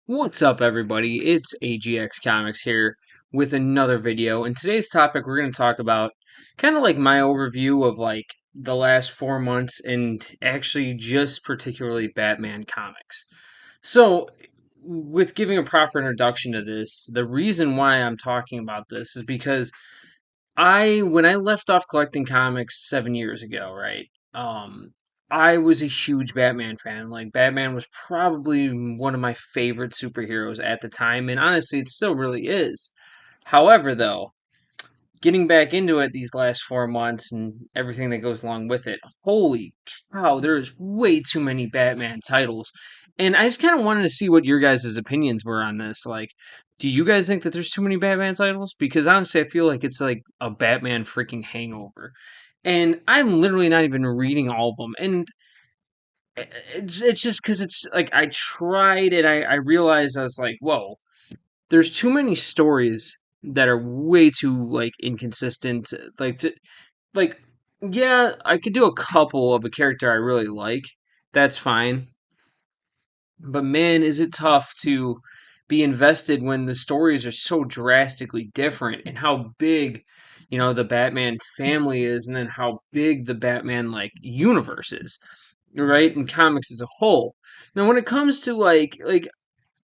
What's up, everybody? It's AGX Comics here with another video. In today's topic, we're going to talk about kind of like my overview of like the last 4 months and actually just particularly Batman comics. So, with giving a proper introduction to this, the reason why I'm talking about this is because when I left off collecting comics 7 years ago, right? Um, I was a huge Batman fan. Like Batman was probably one of my favorite superheroes at the time, and honestly, it still really is. However, though, getting back into it these last 4 months and everything that goes along with it, holy cow, there's way too many Batman titles. And I just kind of wanted to see what your guys' opinions were on this. Like, do you guys think that there's too many Batman titles? Because honestly, I feel like it's like a Batman freaking hangover. And I'm literally not even reading all of them. And it's just because it's like I tried and I realized I was like, whoa, there's too many stories that are way too like inconsistent. Like yeah, I could do a couple of a character I really like. That's fine. But man, is it tough to be invested when the stories are so drastically different and how big, the Batman family is and then how big the Batman like universe is, right? And comics as a whole. Now when it comes to like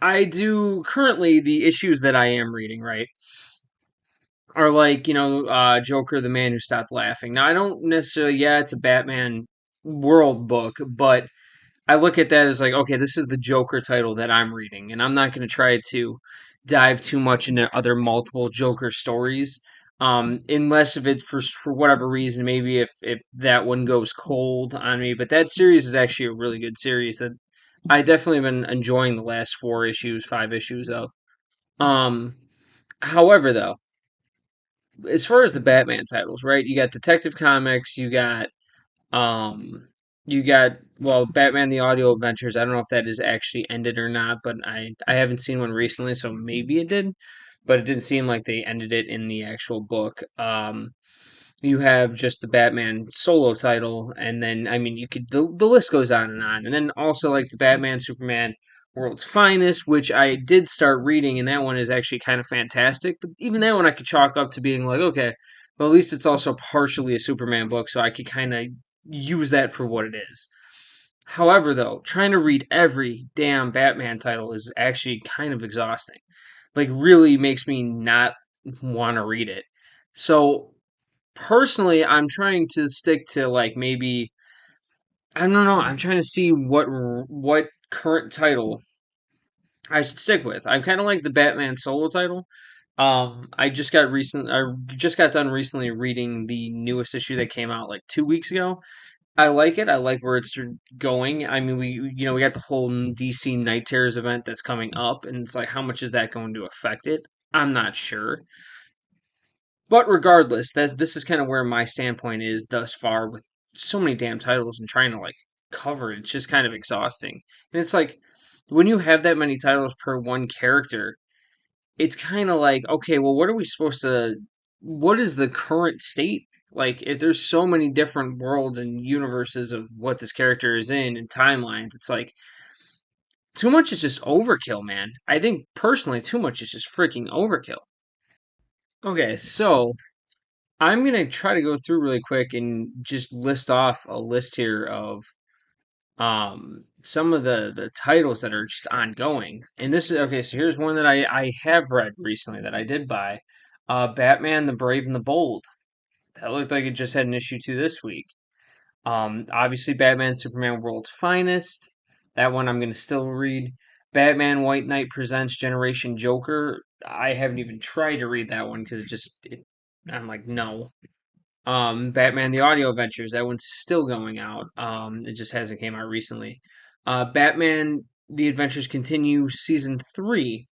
I do currently the issues that I am reading, right? Are like Joker, the Man Who Stopped Laughing. Now I don't necessarily, yeah, it's a Batman world book, but I look at that as like, okay, this is the Joker title that I'm reading, and I'm not going to try to dive too much into other multiple Joker stories, unless if it's for whatever reason, maybe if that one goes cold on me. But that series is actually a really good series that I definitely have been enjoying the last 4 issues, 5 issues of. Um, However, though, as far as the Batman titles, right? You got Detective Comics, um you got Batman the Audio Adventures. I don't know if that is actually ended or not, but I haven't seen one recently, so maybe it did, but it didn't seem like they ended it in the actual book. You have just the Batman solo title, and then I mean you could the list goes on, and then also like the Batman Superman World's Finest, which I did start reading, and that one is actually kind of fantastic. But even that one I could chalk up to being like, okay, well at least it's also partially a Superman book, so I could kind of use that for what it is. However, though, trying to read every damn Batman title is actually kind of exhausting. Like, really makes me not want to read it. So personally, I'm trying to stick to like maybe I don't know. I'm trying to see what current title I should stick with. I kind of like the Batman solo title. I just got done recently reading the newest issue that came out like 2 weeks ago. I like it. I like where it's going. I mean, we got the whole DC Night Terrors event that's coming up, and it's like, how much is that going to affect it? I'm not sure. But regardless, this is kind of where my standpoint is thus far with so many damn titles and trying to like cover it. It's just kind of exhausting. And it's like when you have that many titles per one character, it's kind of like, okay, well, what are we supposed to? What is the current state? Like, if there's so many different worlds and universes of what this character is in and timelines, it's like too much is just overkill, man. I think personally, too much is just freaking overkill. Okay, so I'm gonna try to go through really quick and just list off a list here of some of the titles that are just ongoing. And this is okay, so here's one that I have read recently that I did buy. Batman the Brave and the Bold. That looked like it just had an issue 2 this week. Obviously Batman Superman World's Finest. That one I'm gonna still read. Batman White Knight presents Generation Joker. I haven't even tried to read that one because I'm like, no. Batman: The Audio Adventures. That one's still going out. It just hasn't came out recently. Batman: The Adventures Continue Season 3.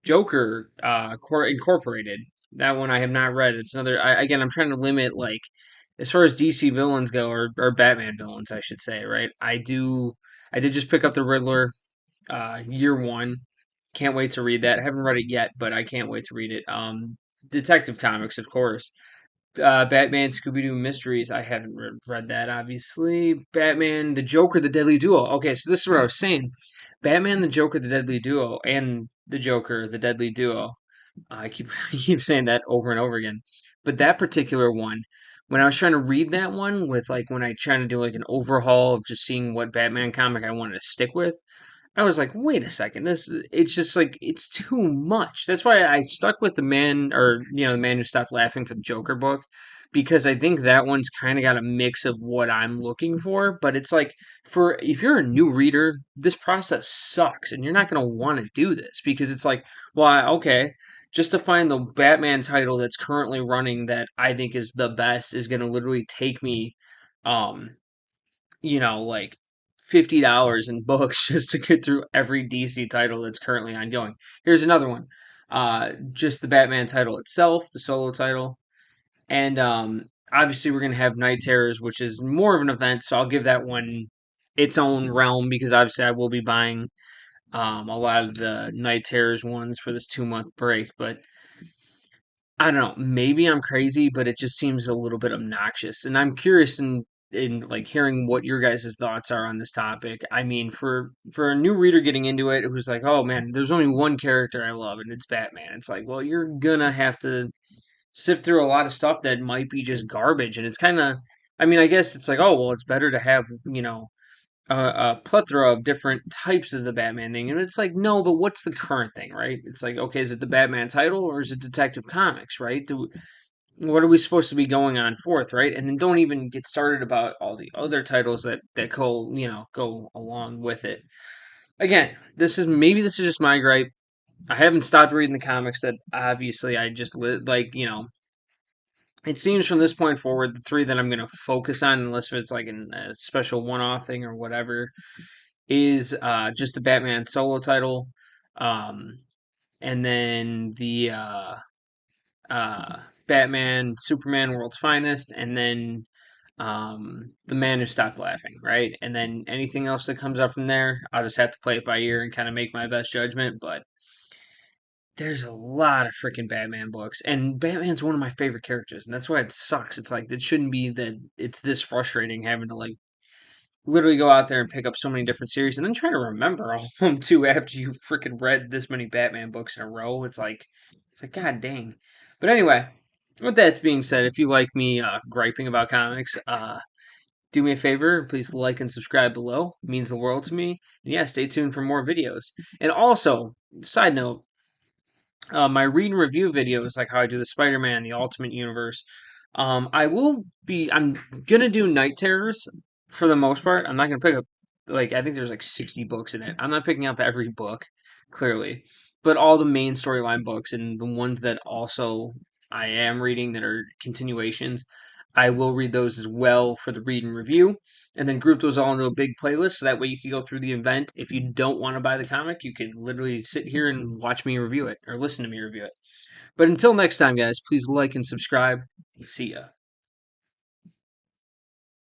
Joker Incorporated. That one I have not read. It's another. Again, I'm trying to limit like as far as DC villains go, or Batman villains, I should say. Right? I did just pick up the Riddler. Year one. Can't wait to read that. I haven't read it yet, but I can't wait to read it. Detective Comics, of course. Batman Scooby Doo Mysteries. I haven't read that, obviously. Batman the Joker the Deadly Duo. Okay, so this is what I was saying. Batman the Joker the Deadly Duo and the Joker the Deadly Duo. I keep I keep saying that over and over again. But that particular one, when I was trying to read that one with like when I trying to do like an overhaul of just seeing what Batman comic I wanted to stick with, I was like, wait a second, this it's just like it's too much. That's why I stuck with the man or the man who stopped laughing for the Joker book because I think that one's kind of got a mix of what I'm looking for, but it's like for if you're a new reader, this process sucks and you're not going to want to do this because it's like, well, okay, just to find the Batman title that's currently running that I think is the best is going to literally take me um like $50 in books just to get through every DC title that's currently ongoing. Here's another one. Just the Batman title itself, the solo title. And obviously we're gonna have Night Terrors, which is more of an event, so I'll give that one its own realm because obviously I will be buying a lot of the Night Terrors ones for this 2 month break, but I don't know. Maybe I'm crazy, but it just seems a little bit obnoxious. And I'm curious in like hearing what your guys' thoughts are on this topic. I mean, for a new reader getting into it, who's like, "Oh man, there's only one character I love, and it's Batman." It's like, well, you're gonna have to sift through a lot of stuff that might be just garbage, and it's kind of. I mean, I guess it's like, oh well, it's better to have a plethora of different types of the Batman thing, and it's like, no, but what's the current thing, right? It's like, okay, is it the Batman title or is it Detective Comics, right? What are we supposed to be going on forth, right? And then don't even get started about all the other titles that go along with it. Again, this is just my gripe. I haven't stopped reading the comics that obviously I just like. It seems from this point forward, the three that I'm going to focus on, unless it's like a special one-off thing or whatever, is just the Batman solo title, um, and then the Batman Superman World's Finest, and then the Man Who Stopped Laughing, right? And then anything else that comes up from there, I'll just have to play it by ear and kind of make my best judgment. But there's a lot of freaking Batman books, and Batman's one of my favorite characters, and that's why it sucks. It's like it shouldn't be that it's this frustrating having to like literally go out there and pick up so many different series and then try to remember all of them too after you freaking read this many Batman books in a row. It's like god dang. But anyway, with that being said, if you like me griping about comics, do me a favor, please like and subscribe below. It means the world to me. And yeah, stay tuned for more videos. And also, side note, my read and review videos, like how I do the Spider-Man, the Ultimate Universe. I'm gonna do Night Terrors for the most part. I'm not gonna pick up like I think there's like 60 books in it. I'm not picking up every book, clearly, but all the main storyline books and the ones that also I am reading that are continuations. I will read those as well for the read and review, and then group those all into a big playlist so that way you can go through the event. If you don't want to buy the comic, you can literally sit here and watch me review it or listen to me review it. But until next time, guys, please like and subscribe. See ya.